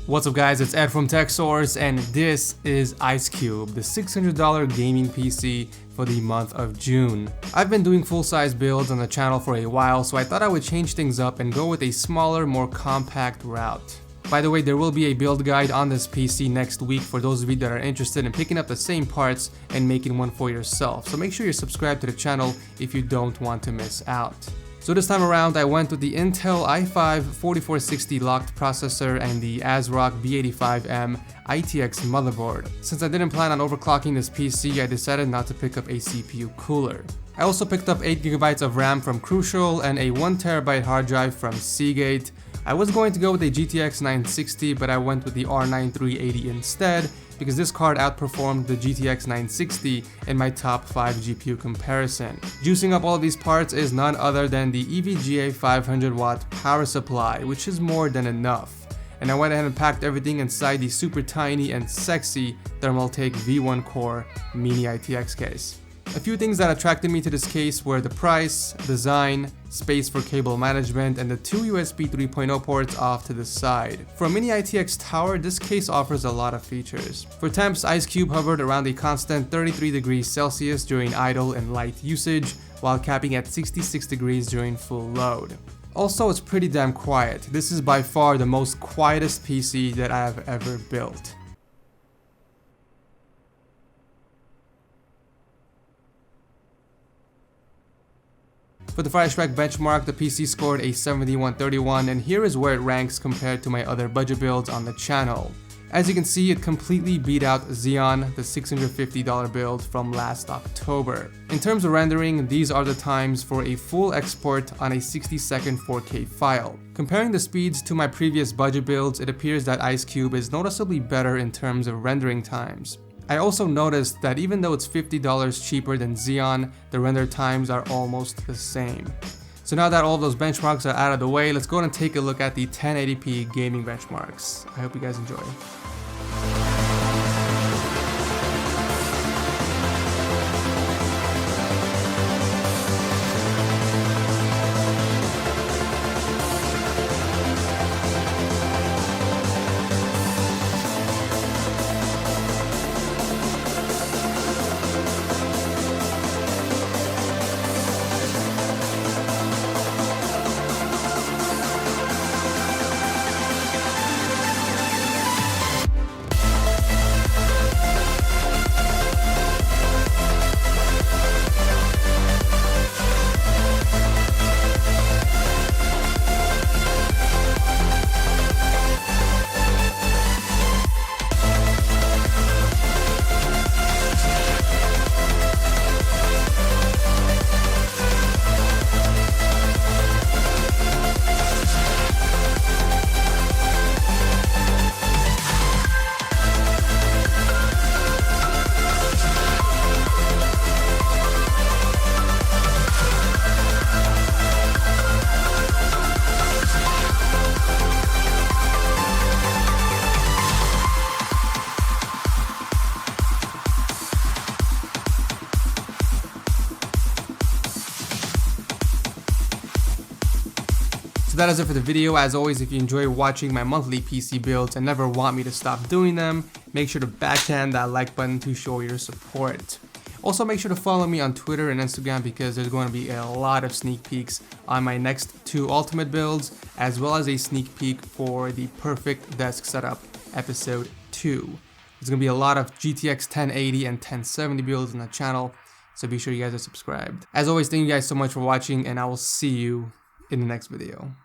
What's up guys, it's Ed from TechSource and this is ICECUBE, the $600 gaming PC for the month of June. I've been doing full-size builds on the channel for a while, so I thought I would change things up and go with a smaller, more compact route. By the way, there will be a build guide on this PC next week for those of you that are interested in picking up the same parts and making one for yourself. So make sure you're subscribed to the channel if you don't want to miss out. So this time around, I went with the Intel i5-4460 locked processor and the ASRock B85M ITX motherboard. Since I didn't plan on overclocking this PC, I decided not to pick up a CPU cooler. I also picked up 8GB of RAM from Crucial and a 1TB hard drive from Seagate. I was going to go with a GTX 960, but I went with the R9 380 instead because this card outperformed the GTX 960 in my top 5 GPU comparison. Juicing up all of these parts is none other than the EVGA 500W power supply, which is more than enough. And I went ahead and packed everything inside the super tiny and sexy Thermaltake V1 Core Mini-ITX case. A few things that attracted me to this case were the price, design, space for cable management, and the two USB 3.0 ports off to the side. For a Mini-ITX tower, this case offers a lot of features. For temps, ICECUBE hovered around a constant 33 degrees Celsius during idle and light usage, while capping at 66 degrees during full load. Also, it's pretty damn quiet. This is by far the most quietest PC that I have ever built. For the Fireshtrack benchmark, the PC scored a 7131, and here is where it ranks compared to my other budget builds on the channel. As you can see, it completely beat out Xeon, the $650 build from last October. In terms of rendering, these are the times for a full export on a 60-second 4K file. Comparing the speeds to my previous budget builds, it appears that ICECUBE is noticeably better in terms of rendering times. I also noticed that even though it's $50 cheaper than Xeon, the render times are almost the same. So now that all of those benchmarks are out of the way, let's go and take a look at the 1080p gaming benchmarks. I hope you guys enjoy. That is it for the video. As always, if you enjoy watching my monthly PC builds and never want me to stop doing them, make sure to backhand that like button to show your support. Also, make sure to follow me on Twitter and Instagram because there's going to be a lot of sneak peeks on my next 2 ultimate builds, as well as a sneak peek for the perfect desk setup episode 2. There's going to be a lot of GTX 1080 and 1070 builds on the channel, so be sure you guys are subscribed. As always, thank you guys so much for watching, and I will see you in the next video.